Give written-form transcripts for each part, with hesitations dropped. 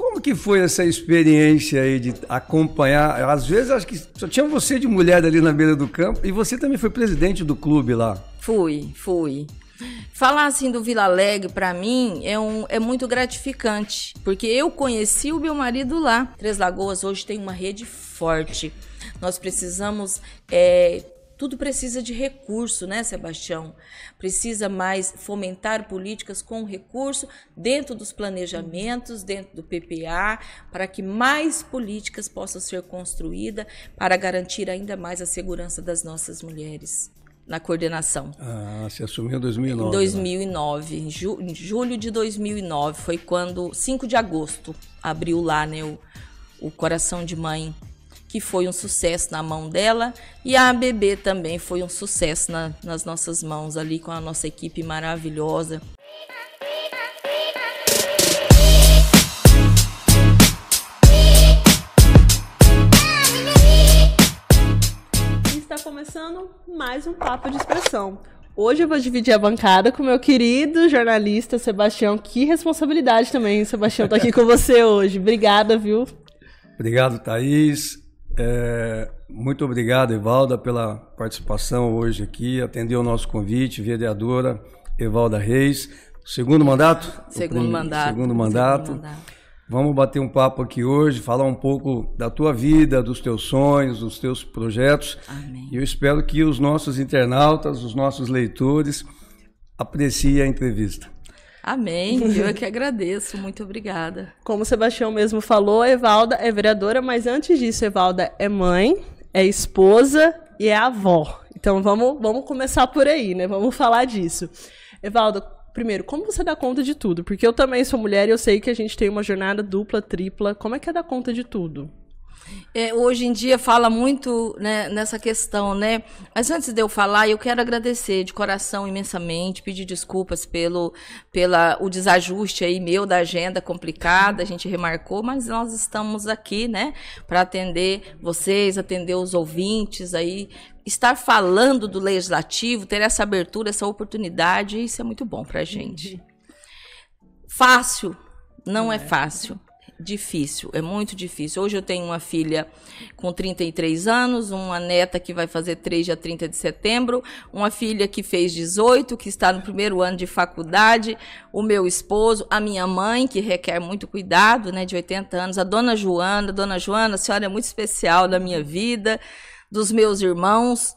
como que foi essa experiência aí de acompanhar? Às vezes acho que só tinha você de mulher ali na beira do campo e você também foi presidente do clube lá. Fui. Falar assim do Vila Alegre, para mim, é muito gratificante, porque eu conheci o meu marido lá. Três Lagoas hoje tem uma rede forte. Nós precisamos... Tudo precisa de recurso, né, Sebastião? Precisa mais fomentar políticas com recurso dentro dos planejamentos, dentro do PPA, para que mais políticas possam ser construídas para garantir ainda mais a segurança das nossas mulheres na coordenação. Ah, você assumiu em 2009. Em 2009, em julho de 2009, foi quando, 5 de agosto, abriu lá, né, o Coração de Mãe, que foi um sucesso na mão dela, e a ABB também foi um sucesso nas nossas mãos ali, com a nossa equipe maravilhosa. Está começando mais um Papo de Expressão. Hoje eu vou dividir a bancada com o meu querido jornalista Sebastião. Que responsabilidade também, Sebastião, estar aqui com você hoje. Obrigada, viu? Obrigado, Thaís. Muito obrigado, Evalda, pela participação hoje aqui, atendeu o nosso convite, vereadora Evalda Reis. Segundo mandato? Segundo mandato. Vamos bater um papo aqui hoje, falar um pouco da tua vida, dos teus sonhos, dos teus projetos. Amém. E eu espero que os nossos internautas, os nossos leitores apreciem a entrevista. Amém, eu é que agradeço, muito obrigada. Como o Sebastião mesmo falou, a Evalda é vereadora, mas antes disso, a Evalda é mãe, é esposa e é avó. Então vamos começar por aí, né? Vamos falar disso. Evalda, primeiro, como você dá conta de tudo? Porque eu também sou mulher e eu sei que a gente tem uma jornada dupla, tripla. Como é que é dar conta de tudo? Hoje em dia fala muito, né, nessa questão, né? Mas antes de eu falar, eu quero agradecer de coração imensamente, pedir desculpas pelo o desajuste aí meu da agenda complicada, a gente remarcou, mas nós estamos aqui, né, para atender vocês, atender os ouvintes aí, estar falando do legislativo, ter essa abertura, essa oportunidade, isso é muito bom pra gente. Fácil, não é fácil. Difícil, é muito difícil. Hoje eu tenho uma filha com 33 anos, uma neta que vai fazer 3 dia 30 de setembro, uma filha que fez 18, que está no primeiro ano de faculdade, o meu esposo, a minha mãe, que requer muito cuidado, né, de 80 anos, a dona Joana. Dona Joana, a senhora é muito especial na minha vida, dos meus irmãos.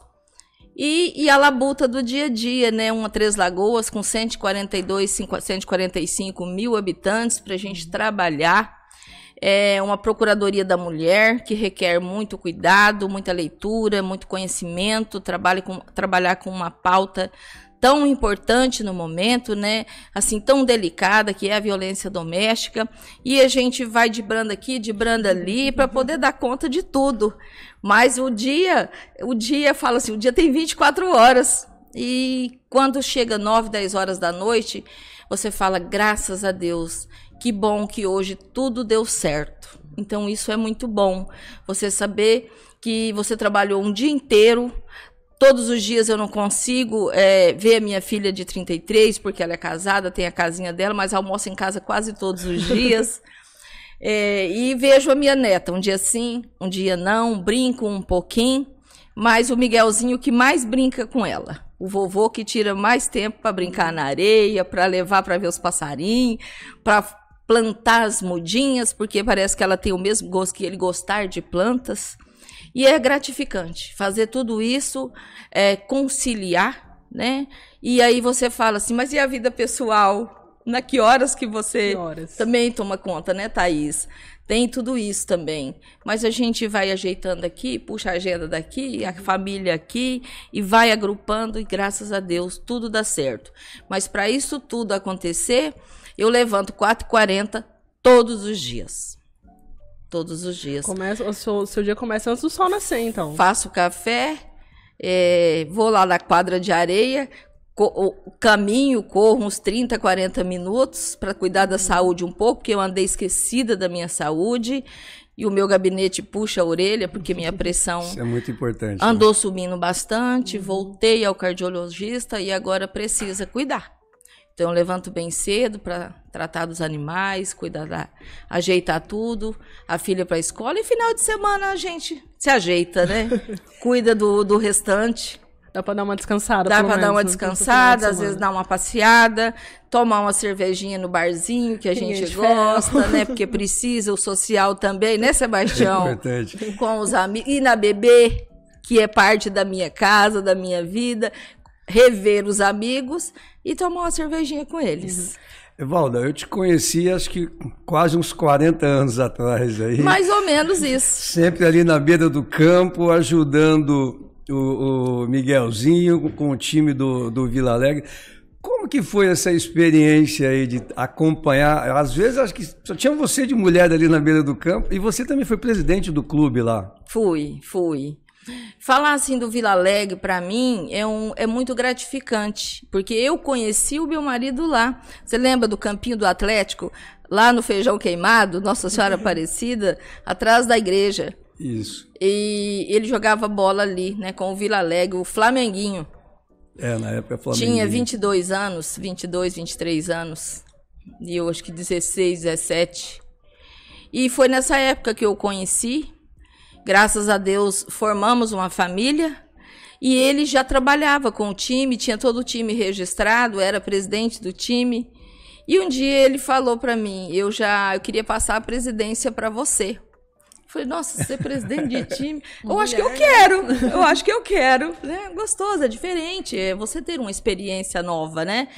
E a labuta do dia a dia, né? Uma Três Lagoas com 145 mil habitantes para a gente trabalhar. É uma Procuradoria da Mulher que requer muito cuidado, muita leitura, muito conhecimento, trabalhar com uma pauta tão importante no momento, né? Assim, tão delicada, que é a violência doméstica. E a gente vai de branda aqui, de branda ali, para poder dar conta de tudo. Mas o dia, fala assim, o dia tem 24 horas. E quando chega 9, 10 horas da noite, você fala, graças a Deus, que bom que hoje tudo deu certo. Então, isso é muito bom. Você saber que você trabalhou um dia inteiro. Todos os dias eu não consigo ver a minha filha de 33, porque ela é casada, tem a casinha dela, mas almoça em casa quase todos os dias. E vejo a minha neta, um dia sim, um dia não, brinco um pouquinho, mas o Miguelzinho que mais brinca com ela. O vovô que tira mais tempo para brincar na areia, para levar para ver os passarinhos, para plantar as mudinhas, porque parece que ela tem o mesmo gosto que ele, gostar de plantas. E é gratificante fazer tudo isso, conciliar, né? E aí você fala assim, mas e a vida pessoal? Que horas que você também toma conta, né, Thaís? Tem tudo isso também. Mas a gente vai ajeitando aqui, puxa a agenda daqui, a família aqui, e vai agrupando, e graças a Deus tudo dá certo. Mas para isso tudo acontecer, eu levanto 4h40 todos os dias. Todos os dias. O seu dia começa antes do sol nascer, então. Faço café, vou lá na quadra de areia, caminho, corro uns 30, 40 minutos para cuidar da saúde um pouco, porque eu andei esquecida da minha saúde e o meu gabinete puxa a orelha, porque minha pressão isso é muito importante, andou, né? Subindo bastante, voltei ao cardiologista e agora precisa cuidar. Então eu levanto bem cedo para tratar dos animais, ajeitar tudo, a filha para a escola, e final de semana a gente se ajeita, né? Cuida do restante. Dá para dar uma descansada. Dá para dar uma descansada, às vezes dar uma passeada, tomar uma cervejinha no barzinho que a gente gosta, né? Porque precisa, o social também, né, Sebastião? É importante. Com os amigos, ir na bebê, que é parte da minha casa, da minha vida, rever os amigos e tomar uma cervejinha com eles. Evalda, eu te conheci acho que quase uns 40 anos atrás aí. Mais ou menos isso. Sempre ali na beira do campo, ajudando o Miguelzinho com o time do Vila Alegre. Como que foi essa experiência aí de acompanhar? Às vezes acho que só tinha você de mulher ali na beira do campo e você também foi presidente do clube lá. Fui. Falar assim do Vila Alegre, para mim, é muito gratificante, porque eu conheci o meu marido lá. Você lembra do campinho do Atlético? Lá no Feijão Queimado, Nossa Senhora Aparecida, atrás da igreja. Isso. E ele jogava bola ali, né, com o Vila Alegre, o Flamenguinho. Na época Flamenguinho. Tinha 22 anos, 22, 23 anos. E eu acho que 16, 17. E foi nessa época que eu conheci. Graças a Deus, formamos uma família e ele já trabalhava com o time, tinha todo o time registrado, era presidente do time. E um dia ele falou para mim, eu queria passar a presidência para você. Eu falei, nossa, ser presidente de time, eu acho que eu quero. Né? Gostoso, é diferente, é você ter uma experiência nova, né?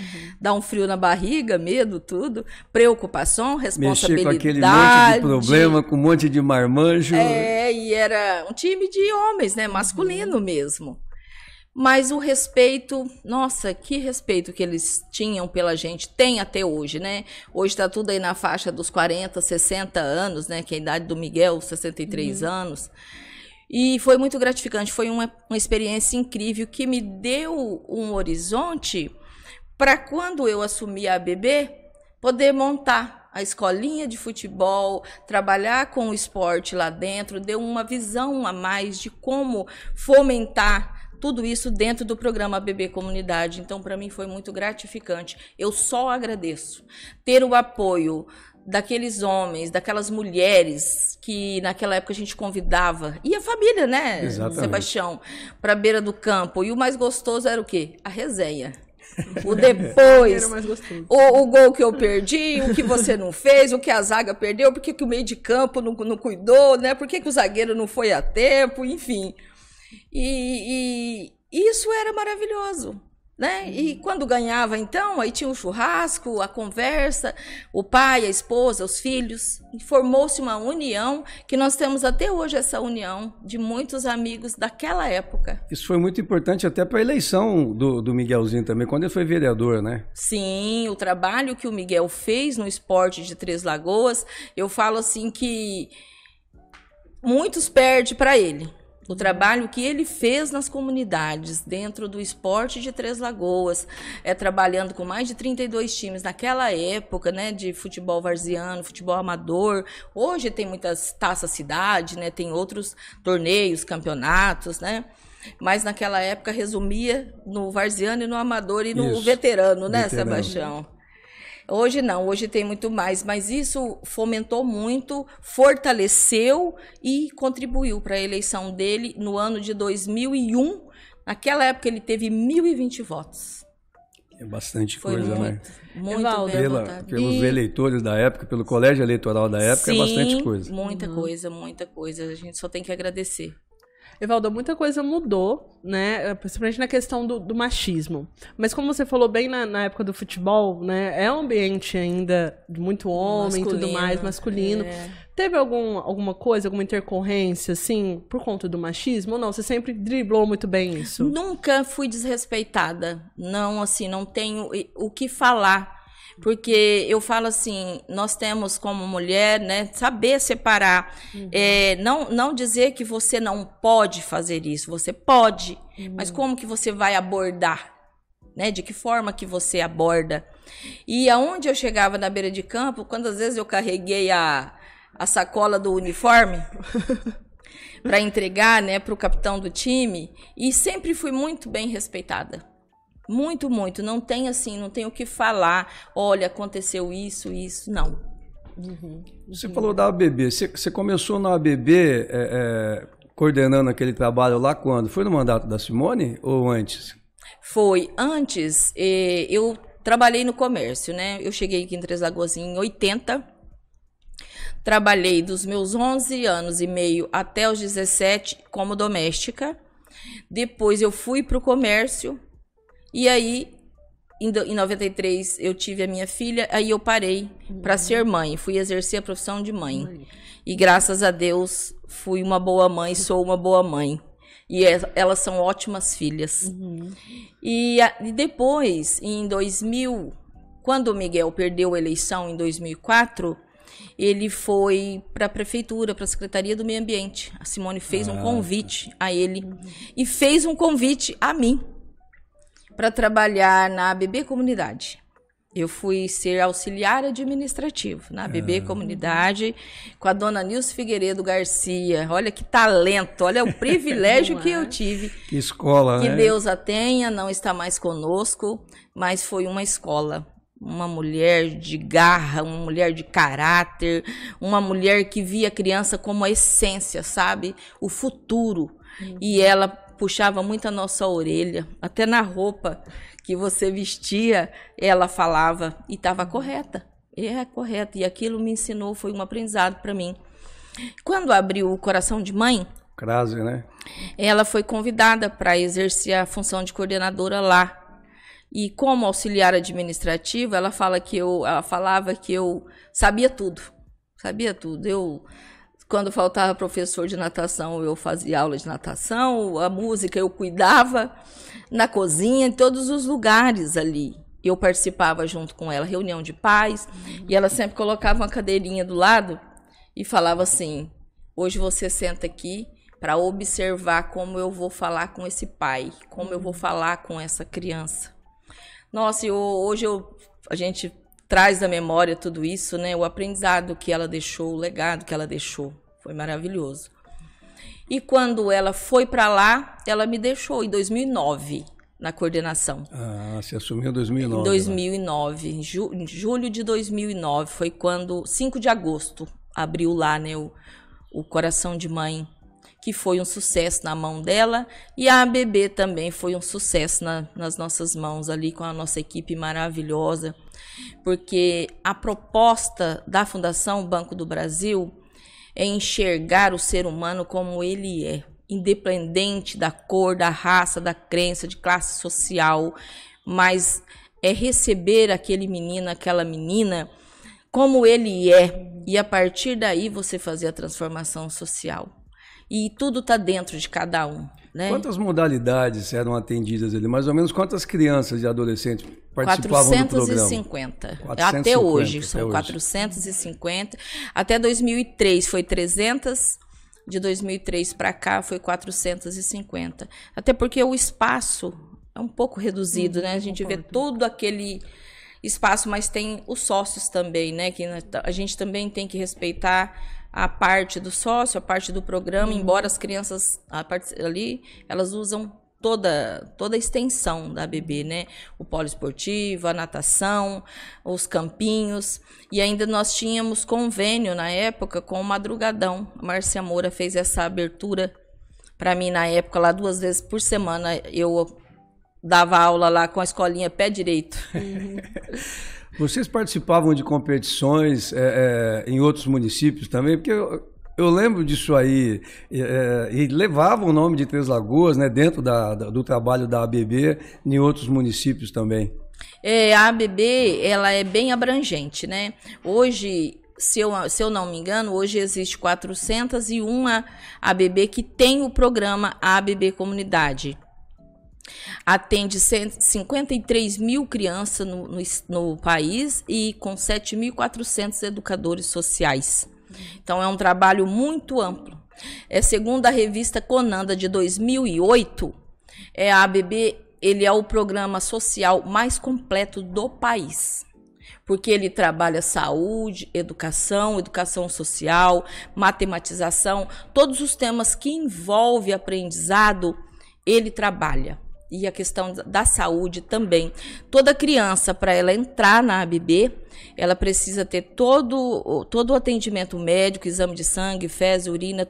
Dá um frio na barriga, medo, tudo, preocupação, responsabilidade. Mexer com aquele monte de problema, com um monte de marmanjo. E era um time de homens, né? Masculino mesmo. Mas o respeito, nossa, que respeito que eles tinham pela gente, tem até hoje, né? Hoje tá tudo aí na faixa dos 40, 60 anos, né? Que é a idade do Miguel, 63 anos. E foi muito gratificante, foi uma experiência incrível que me deu um horizonte para quando eu assumi a ABB, poder montar a escolinha de futebol, trabalhar com o esporte lá dentro, deu uma visão a mais de como fomentar tudo isso dentro do programa ABB Comunidade. Então, para mim, foi muito gratificante. Eu só agradeço. Ter o apoio daqueles homens, daquelas mulheres que naquela época a gente convidava. E a família, né, Exatamente. Sebastião? Para a beira do campo. E o mais gostoso era o quê? A resenha. O depois, o gol que eu perdi, o que você não fez, o que a zaga perdeu, por que o meio de campo não cuidou, né? Por que o zagueiro não foi a tempo, enfim. E isso era maravilhoso, né? E quando ganhava, então, aí tinha o churrasco, a conversa, o pai, a esposa, os filhos, e formou-se uma união que nós temos até hoje, essa união de muitos amigos daquela época. Isso foi muito importante até para a eleição do Miguelzinho também, quando ele foi vereador, né? Sim, o trabalho que o Miguel fez no esporte de Três Lagoas, eu falo assim que muitos perdem para ele. O trabalho que ele fez nas comunidades, dentro do esporte de Três Lagoas, trabalhando com mais de 32 times naquela época, né, de futebol varziano, futebol amador. Hoje tem muitas taças cidade, né, tem outros torneios, campeonatos, né? Mas naquela época resumia no varziano e no amador e no veterano, né, Sebastião? Hoje não, hoje tem muito mais, mas isso fomentou muito, fortaleceu e contribuiu para a eleição dele no ano de 2001. Naquela época ele teve 1.020 votos. É bastante foi coisa, muito, né? Muito bem votado. Pelos eleitores da época, pelo colégio eleitoral da época, sim, é bastante coisa. Muita coisa. A gente só tem que agradecer. Evalda, muita coisa mudou, né? Principalmente na questão do machismo. Mas como você falou bem na época do futebol, né? É um ambiente ainda de muito homem e tudo mais, masculino. Teve alguma coisa, alguma intercorrência, assim, por conta do machismo? Ou não? Você sempre driblou muito bem isso? Nunca fui desrespeitada. Não, assim, não tenho o que falar. Porque eu falo assim, nós temos como mulher, né, saber separar, não dizer que você não pode fazer isso, você pode, mas como que você vai abordar, né, de que forma que você aborda. E aonde eu chegava na beira de campo, quantas vezes eu carreguei a sacola do uniforme para entregar, né, para o capitão do time, e sempre fui muito bem respeitada. Muito, muito. Não tem assim, não tem o que falar. Olha, aconteceu isso, não. Você falou da ABB. Você começou na ABB coordenando aquele trabalho lá quando? Foi no mandato da Simone ou antes? Foi. Antes, eu trabalhei no comércio, né? Eu cheguei aqui em Três Lagoas em 80. Trabalhei dos meus 11 anos e meio até os 17 como doméstica. Depois eu fui para o comércio. E aí, em 93, eu tive a minha filha. Aí eu parei para ser mãe. Fui exercer a profissão de mãe. E graças a Deus, fui uma boa mãe, sou uma boa mãe. E elas são ótimas filhas. E depois, em 2000, quando o Miguel perdeu a eleição em 2004, ele foi para a prefeitura, para a Secretaria do Meio Ambiente. A Simone fez um convite a ele e fez um convite a mim para trabalhar na ABB Comunidade. Eu fui ser auxiliar administrativo na ABB Comunidade com a dona Nilce Figueiredo Garcia. Olha que talento, olha o privilégio que eu tive. Que escola, que né? Que Deus a tenha, não está mais conosco, mas foi uma escola. Uma mulher de garra, uma mulher de caráter, uma mulher que via a criança como a essência, sabe? O futuro. E ela puxava muito a nossa orelha, até na roupa que você vestia, ela falava e estava correta. É correta. E aquilo me ensinou, foi um aprendizado para mim. Quando abriu o Coração de Mãe, Crase, né? Ela foi convidada para exercer a função de coordenadora lá. E como auxiliar administrativa, ela falava que eu sabia tudo. Sabia tudo. Quando faltava professor de natação, eu fazia aula de natação, a música eu cuidava, na cozinha, em todos os lugares ali. Eu participava junto com ela, reunião de pais, e ela sempre colocava uma cadeirinha do lado e falava assim: hoje você senta aqui para observar como eu vou falar com esse pai, como eu vou falar com essa criança. Nossa, hoje a gente traz da memória tudo isso, né? O aprendizado que ela deixou, o legado que ela deixou. Foi maravilhoso. E quando ela foi para lá, ela me deixou em 2009 na coordenação. Ah, você assumiu em 2009. Em 2009, em julho de 2009, foi quando, 5 de agosto, abriu lá, né, o Coração de Mãe, que foi um sucesso na mão dela, e a ABB também foi um sucesso nas nossas mãos ali, com a nossa equipe maravilhosa, porque a proposta da Fundação Banco do Brasil é enxergar o ser humano como ele é, independente da cor, da raça, da crença, de classe social, mas é receber aquele menino, aquela menina, como ele é, e a partir daí você fazer a transformação social. E tudo está dentro de cada um, né? Quantas modalidades eram atendidas ali? Mais ou menos quantas crianças e adolescentes participavam do programa? 450. Até hoje, são 450. Até 2003 foi 300. De 2003 para cá foi 450. Até porque o espaço é um pouco reduzido, né? A gente vê todo aquele espaço, mas tem os sócios também, né? Que a gente também tem que respeitar a parte do sócio, a parte do programa, embora as crianças a parte ali, elas usam toda a extensão da ABB, né? O poliesportivo, a natação, os campinhos, e ainda nós tínhamos convênio na época com o Madrugadão. A Márcia Moura fez essa abertura para mim na época, lá 2 vezes por semana eu dava aula lá com a escolinha Pé Direito. Vocês participavam de competições em outros municípios também? Porque eu lembro disso aí, e levavam o nome de Três Lagoas, né, dentro do trabalho da ABB em outros municípios também. A ABB, ela é bem abrangente, né? Hoje, se eu não me engano, hoje existe 401 ABB que tem o programa ABB Comunidade. Atende 53 mil crianças no país e com 7.400 educadores sociais. Então, é um trabalho muito amplo. Segundo a revista Conanda de 2008, a ABB ele é o programa social mais completo do país. Porque ele trabalha saúde, educação social, matematização, todos os temas que envolvem aprendizado, ele trabalha. e a questão da saúde também. Toda criança, para ela entrar na ABB, ela precisa ter todo o atendimento médico, exame de sangue, fezes, urina,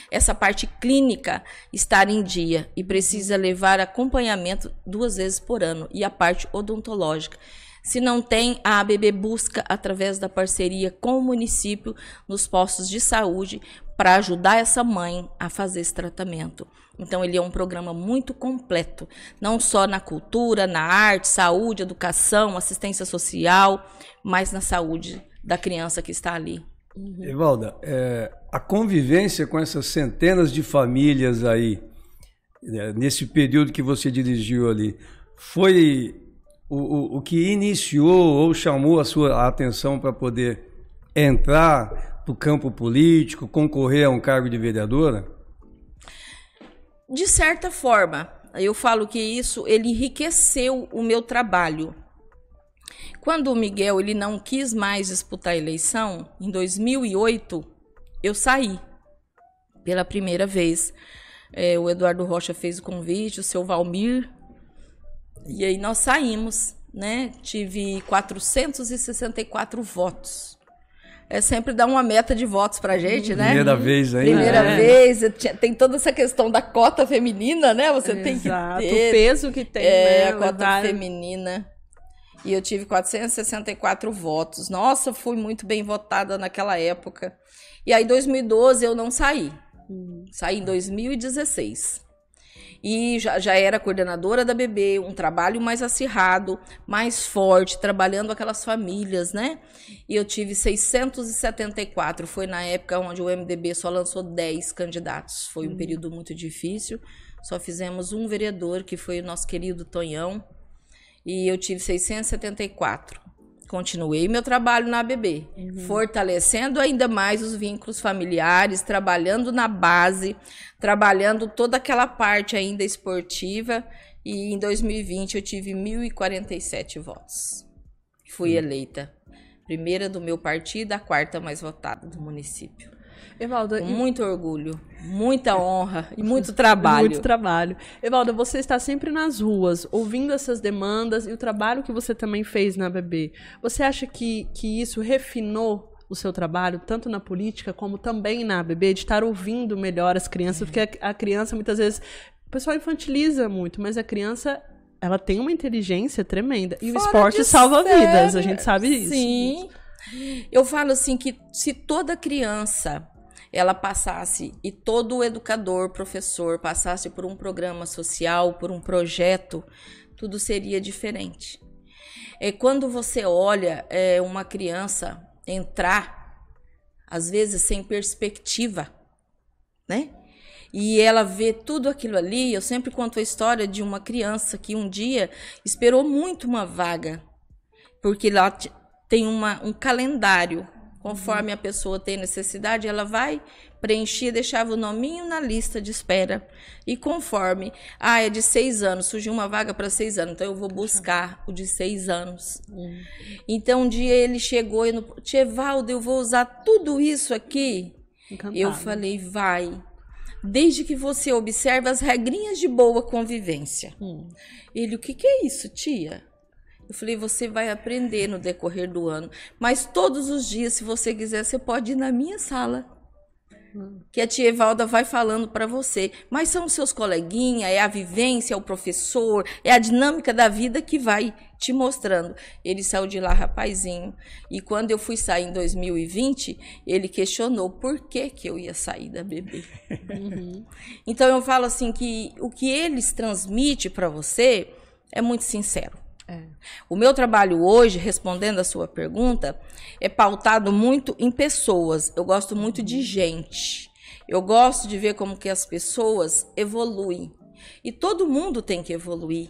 essa parte clínica estar em dia e precisa levar acompanhamento 2 vezes por ano e a parte odontológica. Se não tem, a ABB busca, através da parceria com o município, nos postos de saúde, para ajudar essa mãe a fazer esse tratamento. Então, ele é um programa muito completo, não só na cultura, na arte, saúde, educação, assistência social, mas na saúde da criança que está ali. Evalda, a convivência com essas centenas de famílias aí, nesse período que você dirigiu ali, foi o que iniciou ou chamou a sua atenção para poder entrar para o campo político, concorrer a um cargo de vereadora? De certa forma, eu falo que isso ele enriqueceu o meu trabalho. Quando o Miguel ele não quis mais disputar a eleição, em 2008, eu saí pela primeira vez. O Eduardo Rocha fez o convite, o seu Valmir, e aí nós saímos, né? Tive 464 votos. Sempre dá uma meta de votos pra gente, né? Primeira vez ainda. Primeira vez. Tem toda essa questão da cota feminina, né? Você tem que ter. O peso que tem, né? A cota feminina. E eu tive 464 votos. Nossa, fui muito bem votada naquela época. E aí, em 2012, eu não saí. Saí em 2016. E já era coordenadora da ABB, um trabalho mais acirrado, mais forte, trabalhando aquelas famílias, né? E eu tive 674, foi na época onde o MDB só lançou 10 candidatos. Foi um período muito difícil, só fizemos um vereador, que foi o nosso querido Tonhão, e eu tive 674. Continuei meu trabalho na ABB, fortalecendo ainda mais os vínculos familiares, trabalhando na base, trabalhando toda aquela parte ainda esportiva. E em 2020 eu tive 1.047 votos. Fui eleita. Primeira do meu partido, a 4ª mais votada do município. Evalda, com muito orgulho, muita honra e muito trabalho. Muito trabalho. Evalda, você está sempre nas ruas, ouvindo essas demandas e o trabalho que você também fez na ABB. Você acha que isso refinou o seu trabalho, tanto na política como também na ABB, de estar ouvindo melhor as crianças? Porque a criança, muitas vezes, o pessoal infantiliza muito, mas a criança, ela tem uma inteligência tremenda. E o esporte salva vidas, a gente sabe disso. Sim. Eu falo assim que se toda criança ela passasse, e todo educador, professor, passasse por um programa social, por um projeto, tudo seria diferente. Quando você olha uma criança entrar, às vezes sem perspectiva, né? E ela vê tudo aquilo ali, eu sempre conto a história de uma criança que um dia esperou muito uma vaga, porque lá tem um calendário. Conforme a pessoa tem necessidade, ela vai preencher, deixava o nominho na lista de espera. E conforme, é de 6 anos, surgiu uma vaga para 6 anos, então eu vou buscar o de 6 anos. Então, um dia ele chegou e no Evalda, eu vou usar tudo isso aqui. Encantado. Eu falei, vai. Desde que você observe as regrinhas de boa convivência. Ele, o que é isso, tia? Eu falei, você vai aprender no decorrer do ano. Mas todos os dias, se você quiser, você pode ir na minha sala. Que a tia Evalda vai falando para você. Mas são os seus coleguinhas, é a vivência, é o professor, é a dinâmica da vida que vai te mostrando. Ele saiu de lá, rapazinho. E quando eu fui sair em 2020, ele questionou por que eu ia sair da ABB. Então, eu falo assim que o que eles transmitem para você é muito sincero. O meu trabalho hoje, respondendo a sua pergunta, é pautado muito em pessoas. Eu gosto muito de gente. Eu gosto de ver como que as pessoas evoluem. E todo mundo tem que evoluir.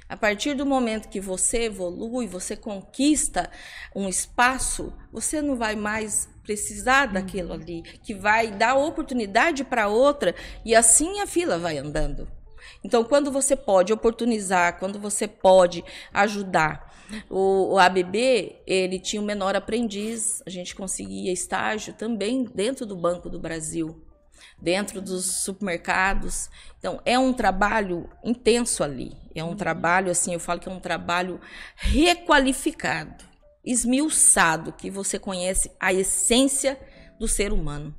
A partir do momento que você evolui, você conquista um espaço, você não vai mais precisar daquilo ali, que vai dar oportunidade para outra, e assim a fila vai andando. Então, quando você pode oportunizar, quando você pode ajudar, o ABB, ele tinha um menor aprendiz, a gente conseguia estágio também dentro do Banco do Brasil. dentro dos supermercados. Então, é um trabalho intenso ali. É um trabalho, assim, eu falo que é um trabalho requalificado, esmiuçado, que você conhece a essência do ser humano.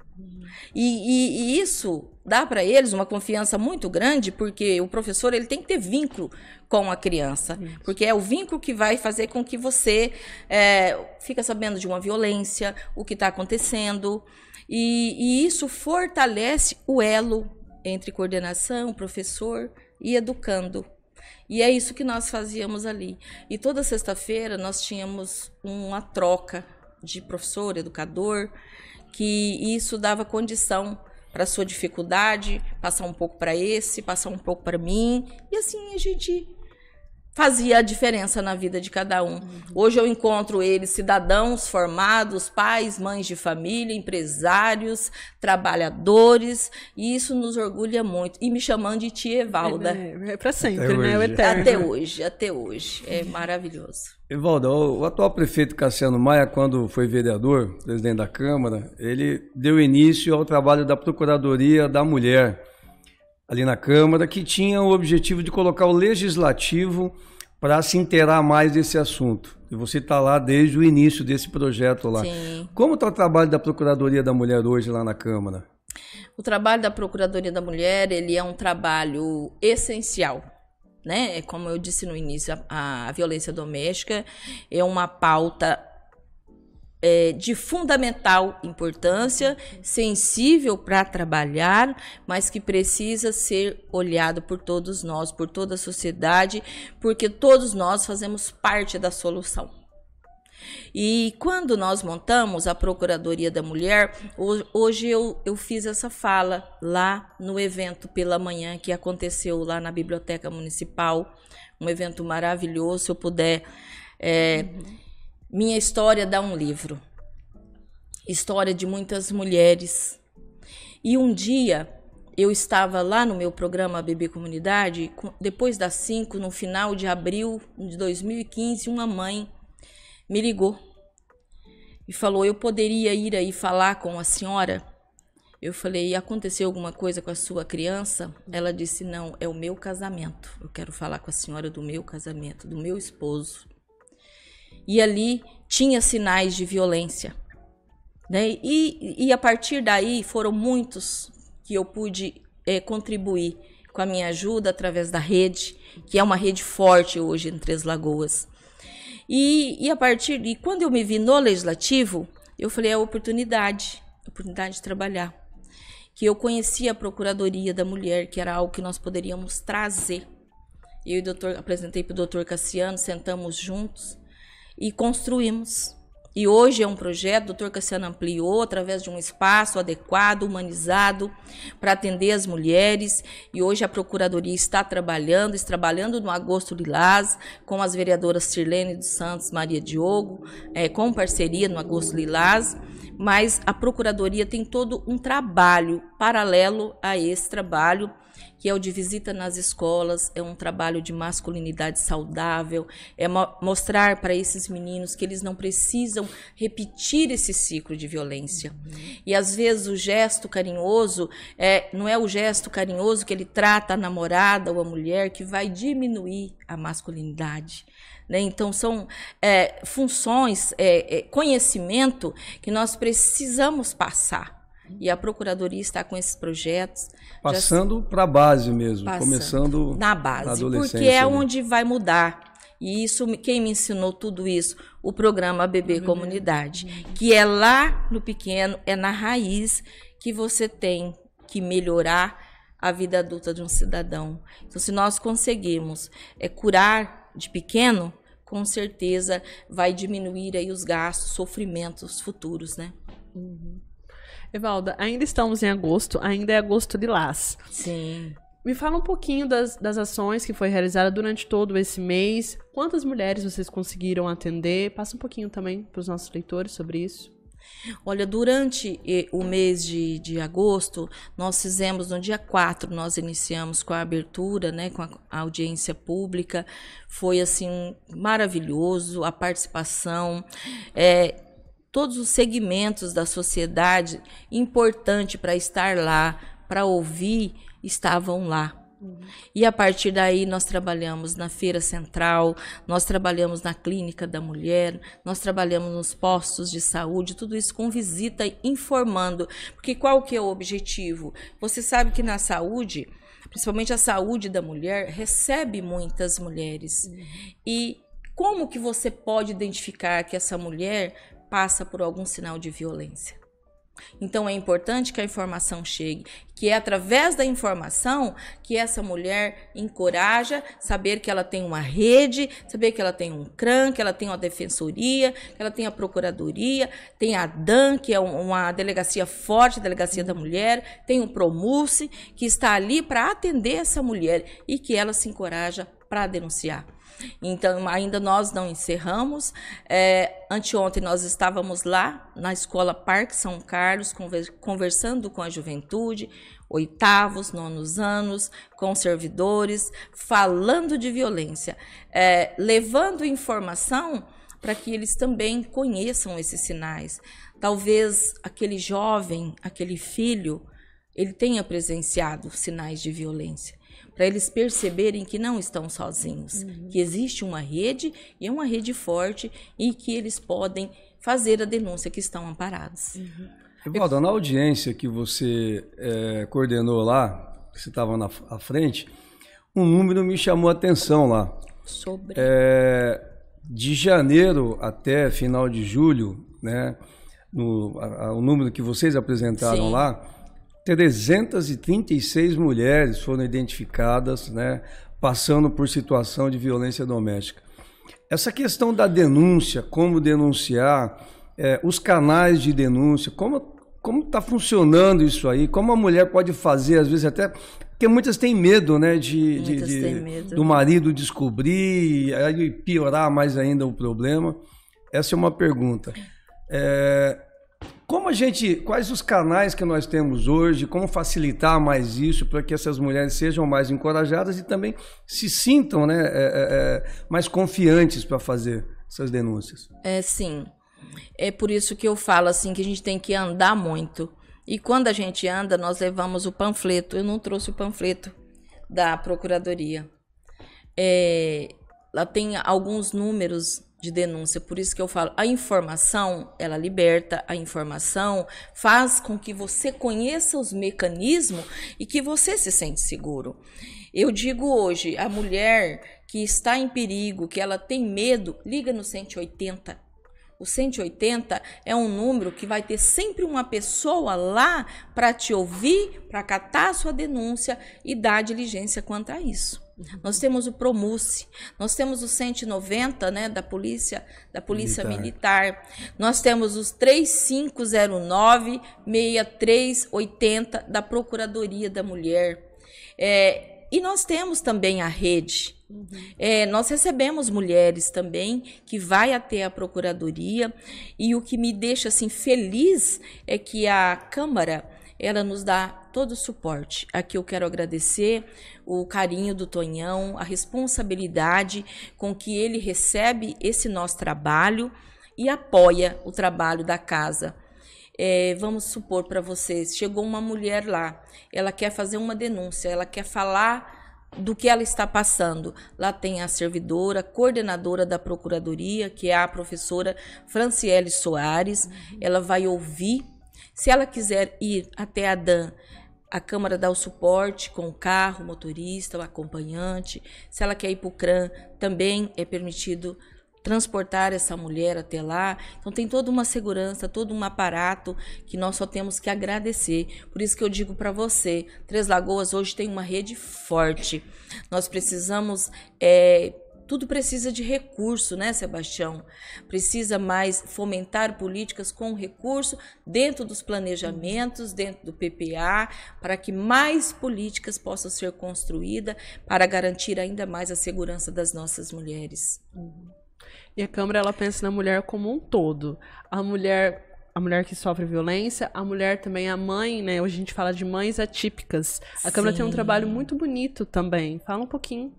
E isso dá para eles uma confiança muito grande, porque o professor ele tem que ter vínculo com a criança, porque é o vínculo que vai fazer com que você fica sabendo de uma violência, o que está acontecendo, e isso fortalece o elo entre coordenação, professor e educando. E é isso que nós fazíamos ali. E toda sexta-feira nós tínhamos uma troca de professor, educador, que isso dava condição para a sua dificuldade, passar um pouco para esse, passar um pouco para mim, e assim a gente fazia a diferença na vida de cada um. Hoje eu encontro eles, cidadãos formados, pais, mães de família, empresários, trabalhadores, e isso nos orgulha muito. E me chamando de tia Evalda. É para sempre, né? O eterno. Até hoje. É maravilhoso. Evalda, o atual prefeito Cassiano Maia, quando foi vereador, presidente da Câmara, ele deu início ao trabalho da Procuradoria da Mulher ali na Câmara, que tinha o objetivo de colocar o Legislativo para se inteirar mais desse assunto. E você está lá desde o início desse projeto lá. Sim. Como está o trabalho da Procuradoria da Mulher hoje lá na Câmara? O trabalho da Procuradoria da Mulher, ele é um trabalho essencial, né? Como eu disse no início, a violência doméstica é uma pauta de fundamental importância, sensível para trabalhar, mas que precisa ser olhado por todos nós, por toda a sociedade, porque todos nós fazemos parte da solução. E quando nós montamos a Procuradoria da Mulher, hoje eu fiz essa fala lá no evento pela manhã que aconteceu lá na Biblioteca Municipal, um evento maravilhoso. Se eu puder, Minha História dá um livro, história de muitas mulheres. E um dia eu estava lá no meu programa Bebê Comunidade, depois das 5, no final de abril de 2015, uma mãe me ligou e falou: eu poderia ir aí falar com a senhora? Eu falei: aconteceu alguma coisa com a sua criança? Ela disse: não, é o meu casamento. Eu quero falar com a senhora do meu casamento, do meu esposo. E ali tinha sinais de violência, né? E a partir daí foram muitos que eu pude contribuir com a minha ajuda através da rede, que é uma rede forte hoje em Três Lagoas. E quando eu me vi no Legislativo, eu falei: é a oportunidade de trabalhar. Que eu conhecia a Procuradoria da Mulher, que era algo que nós poderíamos trazer. Eu e o doutor, apresentei para o doutor Cassiano, sentamos juntos e construímos. E hoje é um projeto, o doutor Cassiano ampliou através de um espaço adequado, humanizado, para atender as mulheres. E hoje a Procuradoria está trabalhando no Agosto Lilás, com as vereadoras Sirlene dos Santos, Maria Diogo, com parceria no Agosto Lilás. Mas a Procuradoria tem todo um trabalho paralelo a esse trabalho, que é o de visita nas escolas, é um trabalho de masculinidade saudável, é mostrar para esses meninos que eles não precisam repetir esse ciclo de violência. E às vezes o gesto carinhoso, não é o gesto carinhoso que ele trata a namorada ou a mulher que vai diminuir a masculinidade, né? Então são funções, conhecimento que nós precisamos passar. E a Procuradoria está com esses projetos. Passando para a base mesmo, começando na base, na adolescência. Porque é onde vai mudar. E isso, quem me ensinou tudo isso? O programa Bebê Comunidade, que é lá no pequeno, é na raiz que você tem que melhorar a vida adulta de um cidadão. Então, se nós conseguirmos curar de pequeno, com certeza vai diminuir aí os gastos, sofrimentos futuros, né? Evalda, ainda estamos em agosto, ainda é Agosto Lilás. Sim. Me fala um pouquinho das ações que foi realizada durante todo esse mês. Quantas mulheres vocês conseguiram atender? Passa um pouquinho também para os nossos leitores sobre isso. Olha, durante o mês de agosto, nós fizemos, no dia 4, nós iniciamos com a abertura, né, com a audiência pública. Foi, assim, maravilhoso a participação. todos os segmentos da sociedade importante para estar lá, para ouvir, estavam lá. E a partir daí nós trabalhamos na Feira Central, nós trabalhamos na Clínica da Mulher, nós trabalhamos nos postos de saúde, tudo isso com visita informando. Porque qual que é o objetivo? Você sabe que na saúde, principalmente a saúde da mulher, recebe muitas mulheres. E como que você pode identificar que essa mulher passa por algum sinal de violência? Então é importante que a informação chegue, que é através da informação que essa mulher encoraja, saber que ela tem uma rede, saber que ela tem um CRAM, que ela tem uma defensoria, que ela tem a procuradoria, tem a DAN, que é uma delegacia forte, a delegacia da mulher, tem o Promulce, que está ali para atender essa mulher e que ela se encoraja para denunciar. Então, ainda nós não encerramos. Anteontem nós estávamos lá na Escola Parque São Carlos, conversando com a juventude, 8º, 9º anos, com servidores, falando de violência, levando informação para que eles também conheçam esses sinais. Talvez aquele jovem, aquele filho, ele tenha presenciado sinais de violência, para eles perceberem que não estão sozinhos, que existe uma rede, e é uma rede forte, e que eles podem fazer a denúncia, que estão amparados. Evalda, na audiência que você coordenou lá, que você estava à frente, um número me chamou a atenção lá. De janeiro até final de julho, né, o número que vocês apresentaram lá, 336 mulheres foram identificadas, né, passando por situação de violência doméstica. Essa questão da denúncia, como denunciar, os canais de denúncia, como está funcionando isso aí, como a mulher pode fazer, às vezes até, porque muitas têm medo, né, do marido descobrir, aí piorar mais ainda o problema. Essa é uma pergunta. Quais os canais que nós temos hoje, como facilitar mais isso para que essas mulheres sejam mais encorajadas e também se sintam, né, mais confiantes para fazer essas denúncias? Sim. É por isso que eu falo assim, que a gente tem que andar muito. E quando a gente anda, nós levamos o panfleto. Eu não trouxe o panfleto da Procuradoria. Lá tem alguns números de denúncia, por isso que eu falo, a informação, ela liberta, a informação faz com que você conheça os mecanismos e que você se sente seguro. Eu digo hoje, a mulher que está em perigo, que ela tem medo, liga no 180. O 180 é um número que vai ter sempre uma pessoa lá para te ouvir, para catar a sua denúncia e dar diligência quanto a isso. Nós temos o Promulce, nós temos o 190, né, da Polícia Militar. Nós temos os 3509-6380 da Procuradoria da Mulher. E nós temos também a rede. Nós recebemos mulheres também que vai até a Procuradoria, e o que me deixa assim feliz é que a Câmara, ela nos dá todo o suporte. Aqui eu quero agradecer o carinho do Tonhão, a responsabilidade com que ele recebe esse nosso trabalho e apoia o trabalho da casa. Vamos supor para vocês, chegou uma mulher lá, ela quer fazer uma denúncia, ela quer falar do que ela está passando. Lá tem a servidora, coordenadora da Procuradoria, que é a professora Franciele Soares. Ela vai ouvir. Se ela quiser ir até a DAN, a Câmara dá o suporte com o carro, o motorista, o acompanhante. Se ela quer ir para o CRAM, também é permitido transportar essa mulher até lá. Então tem toda uma segurança, todo um aparato que nós só temos que agradecer. Por isso que eu digo para você, Três Lagoas hoje tem uma rede forte. Nós precisamos, tudo precisa de recurso, né, Sebastião? Precisa mais fomentar políticas com recurso dentro dos planejamentos, dentro do PPA, para que mais políticas possam ser construídas para garantir ainda mais a segurança das nossas mulheres. E a Câmara, ela pensa na mulher como um todo. A mulher que sofre violência, a mulher também, a mãe, né? Hoje a gente fala de mães atípicas. A Câmara tem um trabalho muito bonito também. Fala um pouquinho.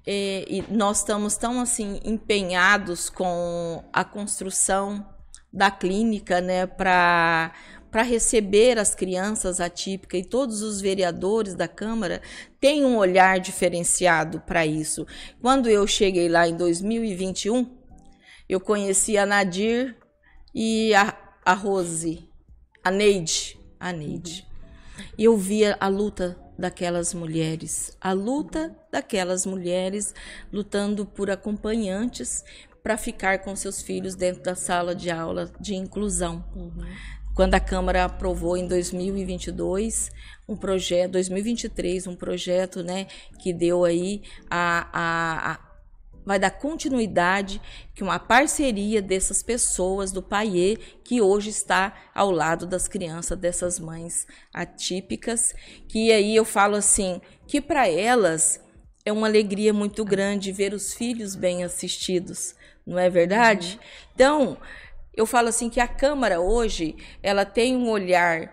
E nós estamos tão assim empenhados com a construção da clínica, né, para receber as crianças atípicas, e todos os vereadores da Câmara têm um olhar diferenciado para isso. Quando eu cheguei lá em 2021, eu conheci a Nadir e a Rose, a Neide. E eu via a luta daquelas mulheres, lutando por acompanhantes para ficar com seus filhos dentro da sala de aula de inclusão. Quando a Câmara aprovou em 2022 um projeto, 2023, um projeto, né, que deu aí vai dar continuidade, que uma parceria dessas pessoas do PAIE, que hoje está ao lado das crianças, dessas mães atípicas, que aí eu falo assim, que para elas é uma alegria muito grande ver os filhos bem assistidos, não é verdade? Então, eu falo assim que a Câmara hoje, ela tem um olhar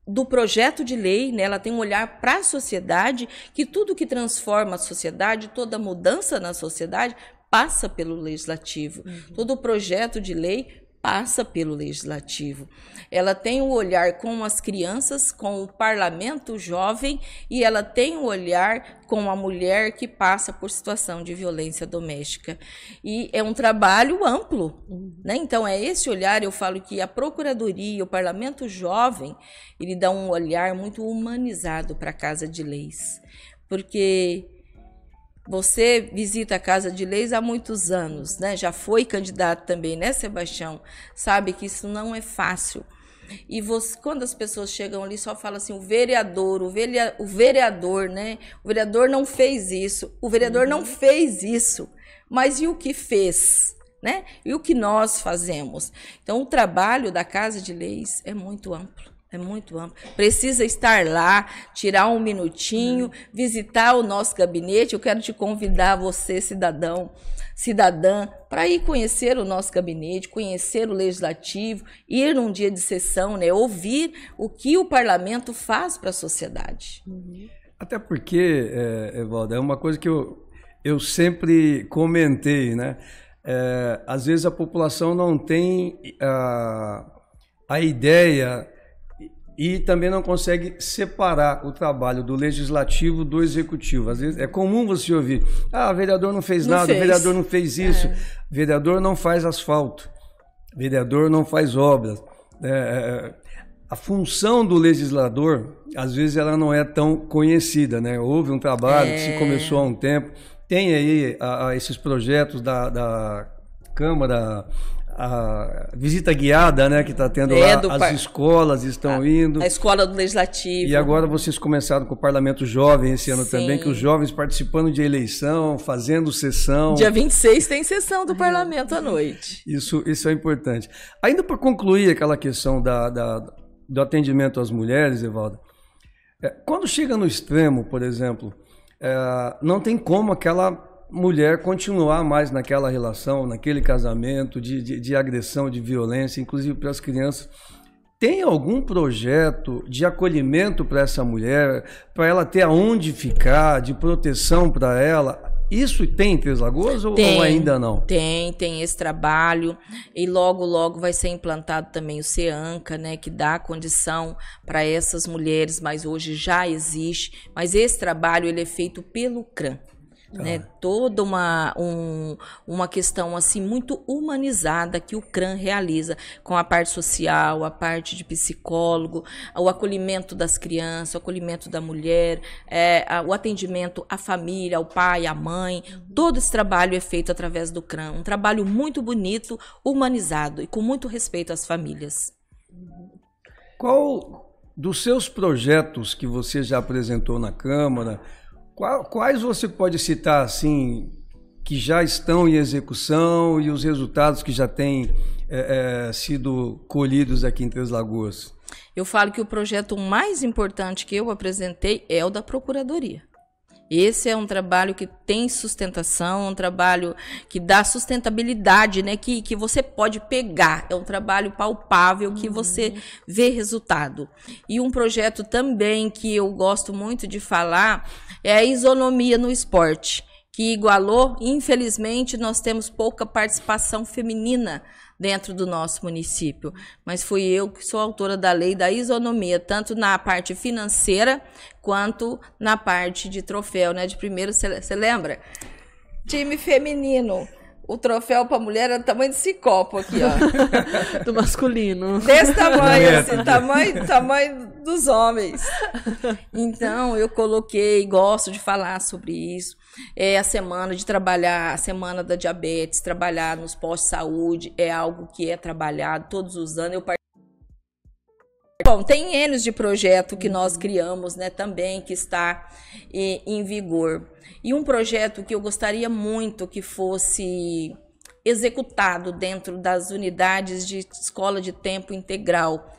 do projeto de lei, né? Ela tem um olhar para a sociedade, que tudo que transforma a sociedade, toda mudança na sociedade, passa pelo legislativo. Todo projeto de lei passa pelo legislativo. Ela tem um olhar com as crianças, com o parlamento jovem, e ela tem um olhar com a mulher que passa por situação de violência doméstica. E é um trabalho amplo, né? Então, é esse olhar, eu falo que a Procuradoria, o parlamento jovem, ele dá um olhar muito humanizado para a Casa de Leis. Porque você visita a Casa de Leis há muitos anos, né? Já foi candidato também, né, Sebastião? Sabe que isso não é fácil. E você, quando as pessoas chegam ali, só fala assim, o vereador, né? O vereador não fez isso, o vereador não fez isso. Mas e o que fez, né? E o que nós fazemos? Então, o trabalho da Casa de Leis é muito amplo. É muito amplo. Precisa estar lá, tirar um minutinho, visitar o nosso gabinete. Eu quero te convidar, você, cidadã, para ir conhecer o nosso gabinete, conhecer o legislativo, ir num dia de sessão, né, ouvir o que o parlamento faz para a sociedade. Até porque, Evalda, é uma coisa que eu sempre comentei, né? Às vezes a população não tem a ideia e também não consegue separar o trabalho do legislativo do executivo. Às vezes é comum você ouvir, o vereador não fez nada, o vereador não fez isso, o vereador não faz asfalto, o vereador não faz obras. A função do legislador, às vezes, ela não é tão conhecida, né? Houve um trabalho que se começou há um tempo, tem aí esses projetos da Câmara, a visita guiada, né, que está tendo lá, as escolas estão indo. A escola do Legislativo. E agora vocês começaram com o Parlamento Jovem esse ano também, que os jovens participando de eleição, fazendo sessão. Dia 26 tem sessão do Parlamento à noite. Isso é importante. Ainda para concluir aquela questão do atendimento às mulheres, Evalda, quando chega no extremo, por exemplo, não tem como aquela mulher continuar mais naquela relação, naquele casamento de agressão, de violência, inclusive para as crianças. Tem algum projeto de acolhimento para essa mulher, para ela ter aonde ficar, de proteção para ela? Isso tem em Três Lagoas ou ainda não? Tem esse trabalho, e logo vai ser implantado também o CEANCA, né, que dá condição para essas mulheres, mas hoje já existe. Mas esse trabalho ele é feito pelo CRAM. Né, toda uma questão assim muito humanizada que o CRAM realiza com a parte social, a parte de psicólogo, o acolhimento das crianças, o acolhimento da mulher, o atendimento à família, ao pai, à mãe. Todo esse trabalho é feito através do CRAM, um trabalho muito bonito, humanizado e com muito respeito às famílias. Qual dos seus projetos que você já apresentou na Câmara, quais você pode citar, assim, que já estão em execução e os resultados que já têm sido colhidos aqui em Três Lagoas? Eu falo que o projeto mais importante que eu apresentei é o da Procuradoria. Esse é um trabalho que tem sustentação, um trabalho que dá sustentabilidade, né? Que você pode pegar. É um trabalho palpável que você vê resultado. E um projeto também que eu gosto muito de falar é a isonomia no esporte, que igualou. Infelizmente, nós temos pouca participação feminina dentro do nosso município. Mas fui eu que sou autora da lei da isonomia, tanto na parte financeira quanto na parte de troféu, né? De primeiro, você lembra? Time feminino. O troféu para mulher era do tamanho desse copo aqui, ó. Do masculino. Desse tamanho, assim, tamanho dos homens. Então, eu coloquei, gosto de falar sobre isso. É a semana de trabalhar, a semana da diabetes, trabalhar nos postos de saúde, é algo que é trabalhado todos os anos. Bom, tem N de projeto que nós criamos, né, também, que está em vigor. E um projeto que eu gostaria muito que fosse executado dentro das unidades de escola de tempo integral,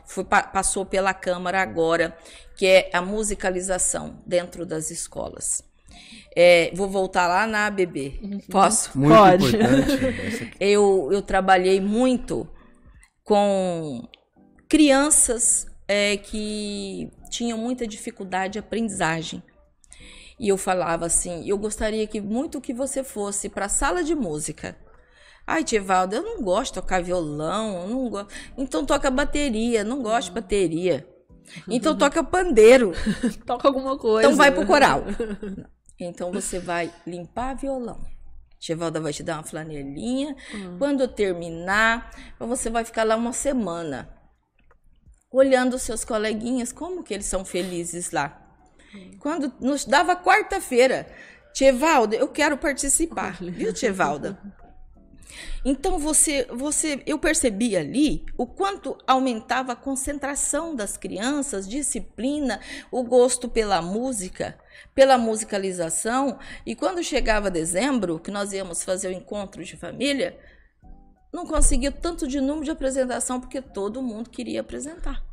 passou pela Câmara agora, que é a musicalização dentro das escolas. Vou voltar lá na ABB. Posso? Muito Pode. importante. Eu trabalhei muito com crianças que tinham muita dificuldade de aprendizagem. E eu falava assim, eu gostaria muito que você fosse para a sala de música. Ai, Tievalda, eu não gosto de tocar violão, eu não gosto. Então toca bateria, não gosto de bateria. Então toca pandeiro. Toca alguma coisa. Então vai pro coral. Então você vai limpar violão. Tievalda vai te dar uma flanelinha. Quando eu terminar, você vai ficar lá uma semana olhando os seus coleguinhas, como que eles são felizes lá. Quando nos dava quarta-feira, Tievalda, eu quero participar, viu, Tievalda? Então eu percebi ali o quanto aumentava a concentração das crianças, disciplina, o gosto pela música, pela musicalização. E quando chegava dezembro, que nós íamos fazer o encontro de família, não conseguia tanto de número de apresentação, porque todo mundo queria apresentar.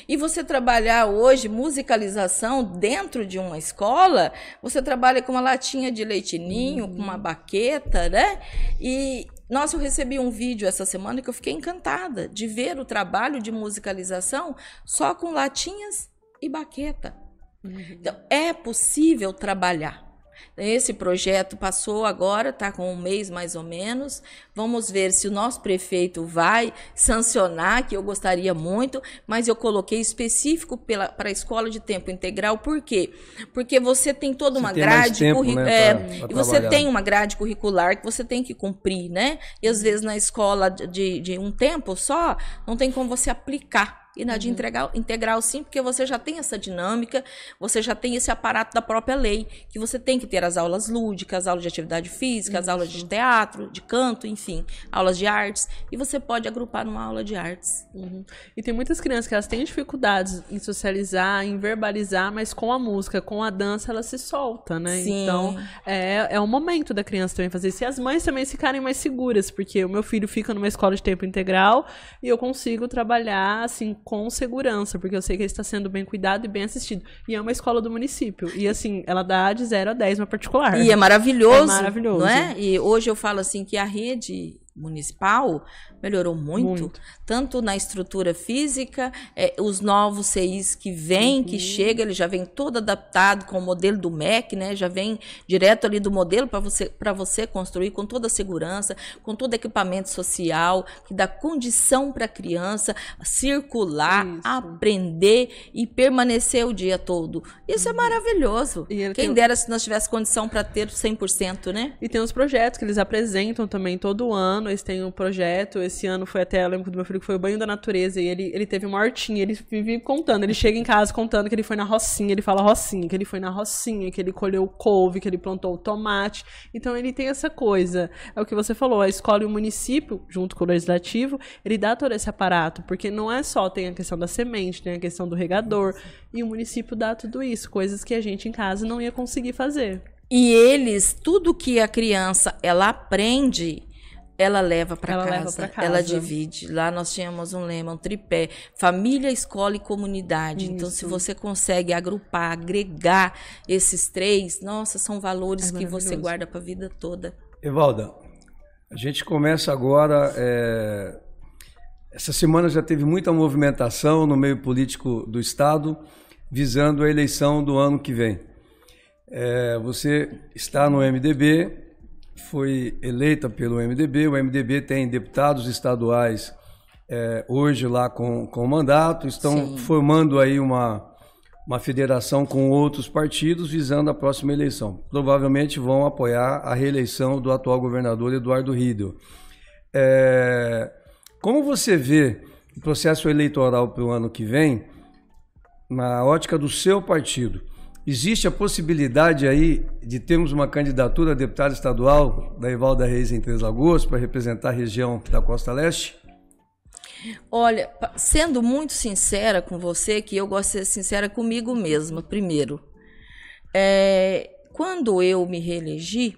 E você trabalhar hoje musicalização dentro de uma escola, você trabalha com uma latinha de leite ninho, com uma baqueta, né? E, nossa, eu recebi um vídeo essa semana que eu fiquei encantada de ver o trabalho de musicalização só com latinhas e baqueta. Então, é possível trabalhar. Esse projeto passou agora, está com um mês mais ou menos. Vamos ver se o nosso prefeito vai sancionar, que eu gostaria muito, mas eu coloquei específico para a escola de tempo integral. Por quê? Porque você tem toda uma grade curricular, e você tem uma grade curricular que você tem que cumprir, né? E às vezes na escola de um tempo só, não tem como você aplicar. E na de integral sim, porque você já tem essa dinâmica, você já tem esse aparato da própria lei, que você tem que ter as aulas lúdicas, as aulas de atividade física, as aulas de teatro, de canto, enfim, aulas de artes, e você pode agrupar numa aula de artes. E tem muitas crianças que elas têm dificuldades em socializar, em verbalizar, mas com a música, com a dança, ela se solta, né? Sim. Então, é o momento da criança também fazer isso. E as mães também ficarem mais seguras, porque o meu filho fica numa escola de tempo integral e eu consigo trabalhar, assim, com segurança, porque eu sei que ele está sendo bem cuidado e bem assistido. E é uma escola do município. E, assim, ela dá de 0 a 10 uma particular. E é maravilhoso. É maravilhoso. Não é? E hoje eu falo assim que a rede municipal melhorou muito, tanto na estrutura física, os novos CIs que vêm, que chegam, ele já vem todo adaptado com o modelo do MEC, né? Já vem direto ali do modelo para você construir com toda a segurança, com todo equipamento social, que dá condição para a criança circular, aprender e permanecer o dia todo. Isso é maravilhoso. Quem dera se nós tivéssemos condição para ter 100%, né? E tem os projetos que eles apresentam também todo ano. Eles têm um projeto, esse ano foi até, eu lembro do meu filho que foi o banho da natureza, e ele teve uma hortinha, ele vive contando, ele chega em casa contando que ele foi na rocinha, ele fala rocinha, que ele foi na rocinha, que ele colheu couve, que ele plantou o tomate. Então ele tem essa coisa, é o que você falou, a escola e o município, junto com o legislativo, ele dá todo esse aparato, porque não é só, tem a questão da semente, tem a questão do regador, e o município dá tudo isso, coisas que a gente em casa não ia conseguir fazer. E eles, tudo que a criança, ela aprende, ela leva para casa, ela divide. Lá nós tínhamos um lema, um tripé, família, escola e comunidade. Isso. Então, se você consegue agrupar, agregar esses três, nossa, são valores que você guarda para a vida toda. Evalda, a gente começa agora, essa semana já teve muita movimentação no meio político do Estado, visando a eleição do ano que vem. Você está no MDB, foi eleita pelo MDB, o MDB tem deputados estaduais hoje lá com mandato, estão Sim. formando aí uma federação com outros partidos visando a próxima eleição. Provavelmente vão apoiar a reeleição do atual governador Eduardo Riedel. Como você vê o processo eleitoral para o ano que vem, na ótica do seu partido? Existe a possibilidade aí de termos uma candidatura a deputada estadual da Evalda Reis em Três Lagoas para representar a região da Costa Leste? Olha, sendo muito sincera com você, que eu gosto de ser sincera comigo mesma, primeiro. Quando eu me reelegi,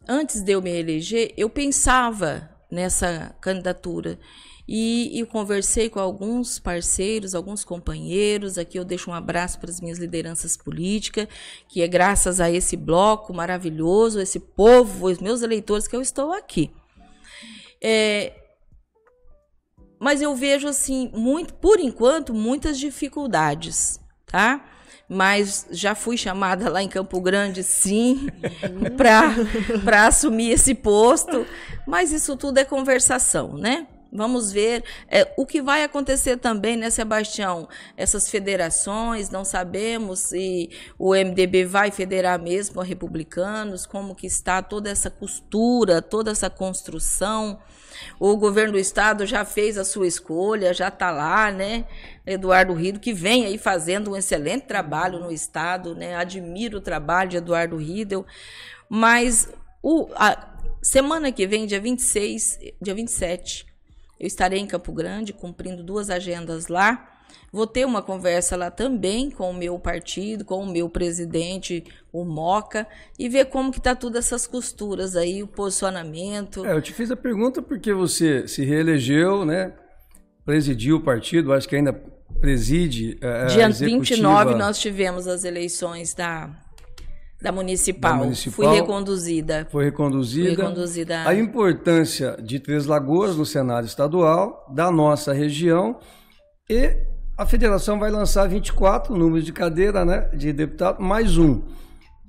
antes de eu me reeleger, eu pensava nessa candidatura. E eu conversei com alguns parceiros, alguns companheiros. Aqui eu deixo um abraço para as minhas lideranças políticas, que é graças a esse bloco maravilhoso, esse povo, os meus eleitores, que eu estou aqui. Mas eu vejo, assim, por enquanto, muitas dificuldades, tá? Mas já fui chamada lá em Campo Grande, sim, para assumir esse posto. Mas isso tudo é conversação, né? Vamos ver o que vai acontecer também, né, Sebastião? Essas federações, não sabemos se o MDB vai federar mesmo a republicanos, como que está toda essa costura, toda essa construção. O governo do estado já fez a sua escolha, já está lá, né? Eduardo Riedel, que vem aí fazendo um excelente trabalho no estado, né? Admiro o trabalho de Eduardo Riedel, mas a semana que vem, dia 26, dia 27, eu estarei em Campo Grande, cumprindo 2 agendas lá. Vou ter uma conversa lá também com o meu partido, com o meu presidente, o Moca, e ver como que está tudo essas costuras aí, o posicionamento. Eu te fiz a pergunta porque você se reelegeu, né? Presidiu o partido, acho que ainda preside a Dia executiva. 29 nós tivemos as eleições da municipal. Fui reconduzida. Foi reconduzida. A importância de Três Lagoas no Senado Estadual, da nossa região, e a federação vai lançar 24 números de cadeira, né, de deputado, mais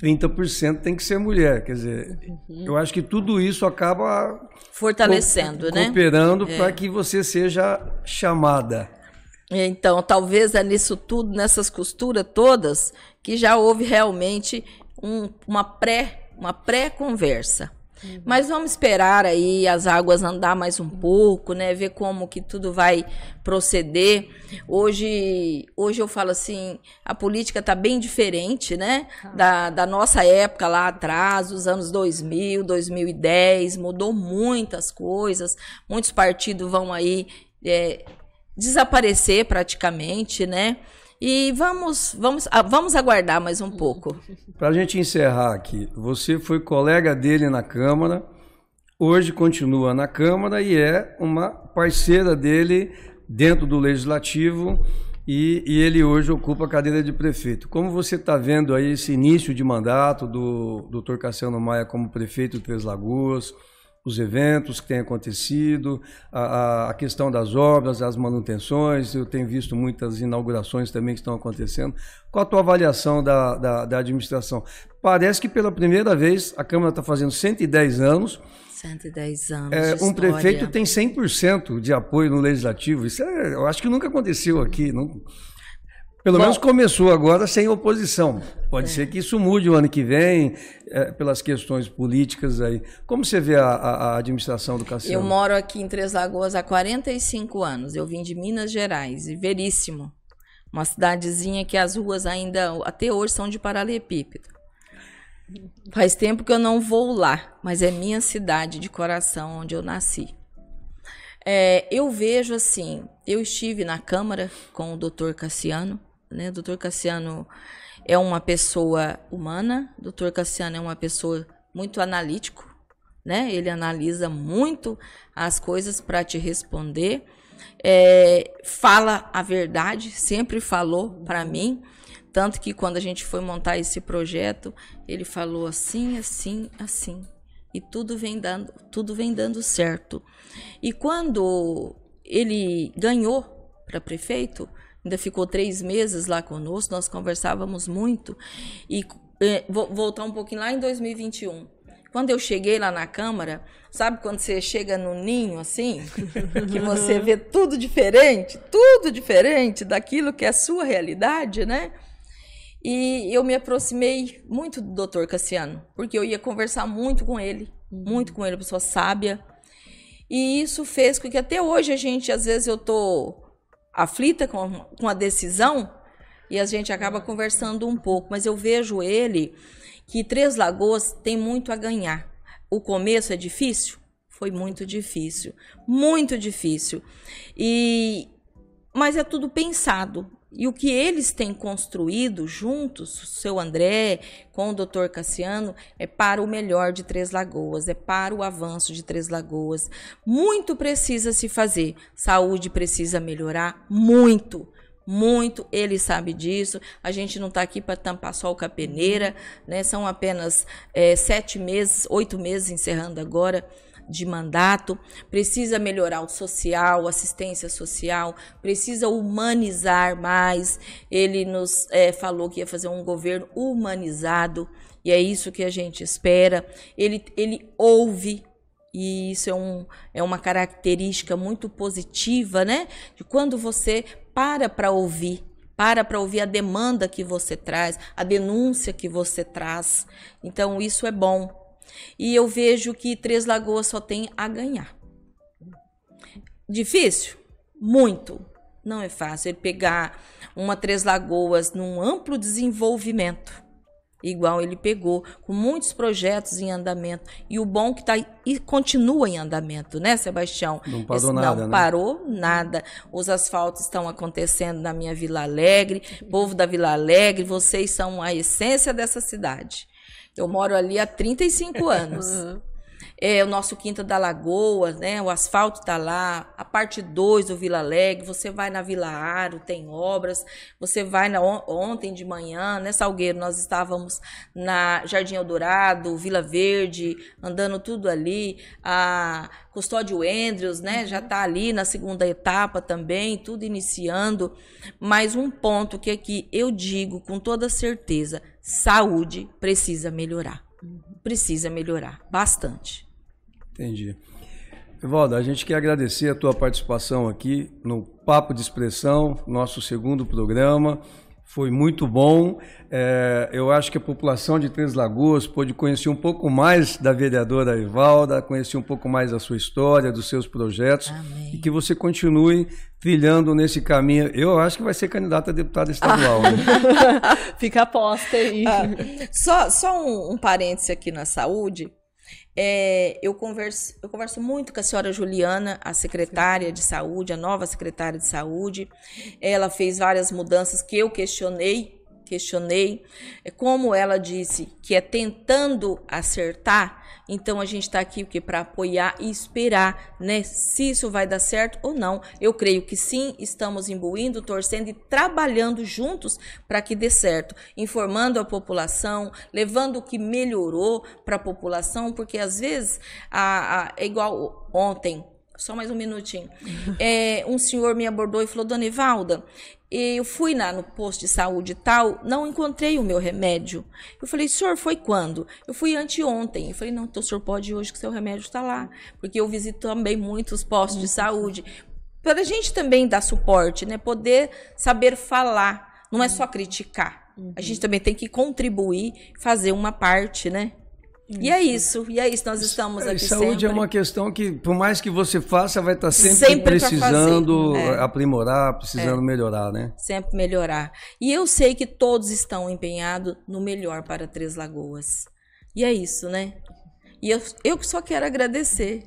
30% tem que ser mulher. Quer dizer, eu acho que tudo isso acaba fortalecendo, né? Cooperando para que você seja chamada. Então, talvez é nisso tudo, nessas costuras todas, que já houve realmente uma pré-conversa. Mas vamos esperar aí as águas andar mais um pouco, né? Ver como que tudo vai proceder. Hoje eu falo assim, a política está bem diferente, né? Da nossa época lá atrás, os anos 2000, 2010, mudou muitas coisas. Muitos partidos vão aí desaparecer praticamente, né? E vamos aguardar mais um pouco. Para a gente encerrar aqui, você foi colega dele na Câmara, hoje continua na Câmara e é uma parceira dele dentro do Legislativo e ele hoje ocupa a cadeira de prefeito. Como você está vendo aí esse início de mandato do Dr. Cassiano Maia como prefeito de Três Lagoas, os eventos que têm acontecido, a questão das obras, as manutenções, eu tenho visto muitas inaugurações também que estão acontecendo. Qual a tua avaliação da administração? Parece que pela primeira vez a Câmara está fazendo 110 anos. 110 anos de um prefeito tem 100% de apoio no Legislativo. Isso eu acho que nunca aconteceu aqui. Pelo menos começou agora sem oposição. Pode ser que isso mude o ano que vem, pelas questões políticas aí. Como você vê a administração do Cassiano? Eu moro aqui em Três Lagoas há 45 anos. Eu vim de Minas Gerais, e Veríssimo. Uma cidadezinha que as ruas ainda, até hoje, são de paralelepípedo. Faz tempo que eu não vou lá, mas é minha cidade de coração, onde eu nasci. Eu vejo assim, eu estive na Câmara com o Dr. Cassiano, né? O Dr. Cassiano é uma pessoa humana, o Dr. Cassiano é uma pessoa muito analítico, né? Ele analisa muito as coisas para te responder, fala a verdade, sempre falou para mim, tanto que quando a gente foi montar esse projeto, ele falou assim, assim, assim, e tudo vem dando certo. E quando ele ganhou para prefeito, ainda ficou 3 meses lá conosco, nós conversávamos muito, e Vou voltar um pouquinho lá em 2021. Quando eu cheguei lá na Câmara, sabe quando você chega no ninho, assim, que você vê tudo diferente daquilo que é a sua realidade, né? E eu me aproximei muito do doutor Cassiano, porque eu ia conversar muito com ele, pessoa sábia. E isso fez com que até hoje às vezes eu tô aflita com a decisão e a gente acaba conversando um pouco, mas eu vejo ele que Três Lagoas tem muito a ganhar. O começo é difícil? Foi muito difícil, mas é tudo pensado. E o que eles têm construído juntos, o seu André com o doutor Cassiano, é para o melhor de Três Lagoas, é para o avanço de Três Lagoas. Muito precisa se fazer, saúde precisa melhorar, muito, ele sabe disso. A gente não está aqui para tampar sol com a peneira, né? São apenas 7 meses, 8 meses encerrando agora de mandato. Precisa melhorar o social, assistência social, precisa humanizar mais. Ele nos falou que ia fazer um governo humanizado, e é isso que a gente espera. Ele ouve, e isso é uma característica muito positiva, né? De quando você para ouvir a demanda que você traz, a denúncia que você traz. Então, isso é bom. E eu vejo que Três Lagoas só tem a ganhar. Difícil? Muito. Não é fácil ele pegar uma Três Lagoas num amplo desenvolvimento, igual ele pegou, com muitos projetos em andamento. E o bom que está e continua em andamento, né, Sebastião? Não parou nada, não né? parou nada. Os asfaltos estão acontecendo na minha Vila Alegre. Povo da Vila Alegre, vocês são a essência dessa cidade. Eu moro ali há 35 anos. O nosso Quinta da Lagoa, né? O asfalto está lá. A parte 2 do Vila Alegre. Você vai na Vila Aro, tem obras. Você vai ontem de manhã, né, Salgueiro? Nós estávamos na Jardim Eldorado, Vila Verde, andando tudo ali. A Custódio Andrews, né? Já está ali na segunda etapa também, tudo iniciando. Mas um ponto que aqui eu digo com toda certeza: saúde precisa melhorar. Precisa melhorar bastante. Entendi. Evalda, a gente quer agradecer a tua participação aqui no Papo de Expressão, nosso segundo programa. Foi muito bom. Eu acho que a população de Três Lagoas pôde conhecer um pouco mais da vereadora Evalda, conhecer um pouco mais da sua história, dos seus projetos. Amém. E que você continue trilhando nesse caminho. Eu acho que vai ser candidata a deputada estadual. Né? Fica a aposta aí. Só um parêntese aqui na saúde. Eu converso muito com a senhora Juliana, a secretária de saúde, a nova secretária de saúde. Ela fez várias mudanças que eu questionei. Como ela disse, que é tentando acertar. Então a gente está aqui para apoiar e esperar, né, se isso vai dar certo ou não. Eu creio que sim, estamos imbuindo, torcendo e trabalhando juntos para que dê certo, informando a população, levando o que melhorou para a população, porque às vezes é igual ontem. Só mais um minutinho. Um senhor me abordou e falou: Dona Evalda, eu fui no posto de saúde e tal, não encontrei o meu remédio. Eu falei: senhor, foi quando? Eu fui anteontem. Eu falei: não, então o senhor pode ir hoje que seu remédio está lá. Porque eu visito também muitos postos de saúde. Para a gente também dar suporte, né? Poder saber falar, não é só criticar. A gente também tem que contribuir, fazer uma parte, né? E é isso, nós estamos aqui sempre. Saúde é uma questão que, por mais que você faça, vai estar sempre precisando aprimorar, precisando melhorar, né? Sempre melhorar. E eu sei que todos estão empenhados no melhor para Três Lagoas. E é isso, né? E eu só quero agradecer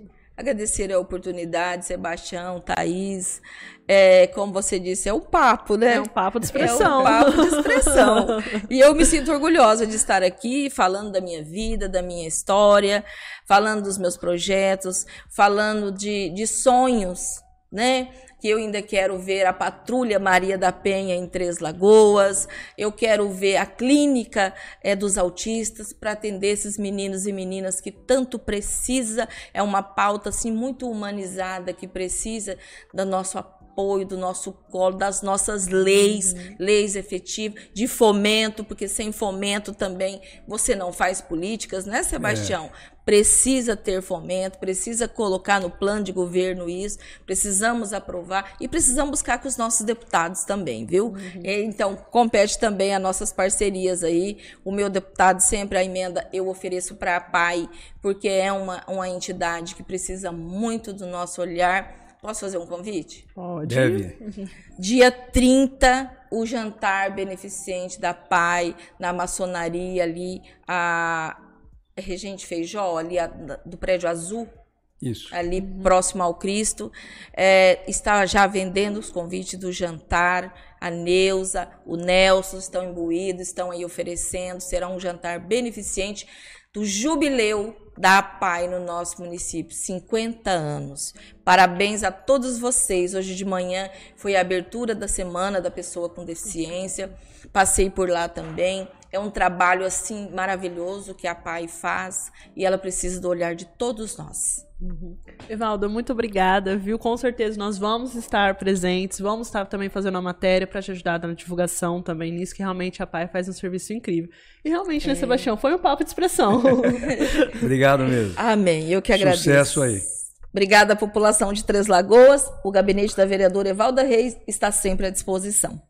a oportunidade, Sebastião, Thaís. Como você disse, é um papo, né? É um papo de expressão. É um papo de expressão. E eu me sinto orgulhosa de estar aqui falando da minha vida, da minha história, falando dos meus projetos, falando de sonhos, né? Que eu ainda quero ver a Patrulha Maria da Penha em Três Lagoas, eu quero ver a clínica dos autistas para atender esses meninos e meninas que tanto precisa. É uma pauta assim muito humanizada que precisa do nosso apoio, do nosso colo, das nossas leis, leis efetivas, de fomento, porque sem fomento também você não faz políticas, né, Sebastião? Precisa ter fomento, precisa colocar no plano de governo isso, precisamos aprovar e precisamos buscar com os nossos deputados também, viu? Então, compete também a nossas parcerias aí. O meu deputado sempre, a emenda eu ofereço para a PAI, porque é uma entidade que precisa muito do nosso olhar. Posso fazer um convite? Pode. Deve. Dia 30, o jantar beneficente da PAI, na maçonaria ali, a Regente Feijó, ali do Prédio Azul, Isso. ali próximo ao Cristo, está já vendendo os convites do jantar. A Neuza, o Nelson estão imbuídos, estão aí oferecendo. Será um jantar beneficente do jubileu da PAI no nosso município, 50 anos. Parabéns a todos vocês. Hoje de manhã foi a abertura da Semana da Pessoa com Deficiência. Passei por lá também. É um trabalho assim maravilhoso que a PAI faz e ela precisa do olhar de todos nós. Evalda, muito obrigada, viu? Com certeza nós vamos estar presentes, vamos estar também fazendo uma matéria para te ajudar na divulgação também nisso, que realmente a PAI faz um serviço incrível. E realmente, né, Sebastião, foi um papo de expressão. Obrigado mesmo. Amém, eu que agradeço. Sucesso aí. Obrigada à população de Três Lagoas. O gabinete da vereadora Evalda Reis está sempre à disposição.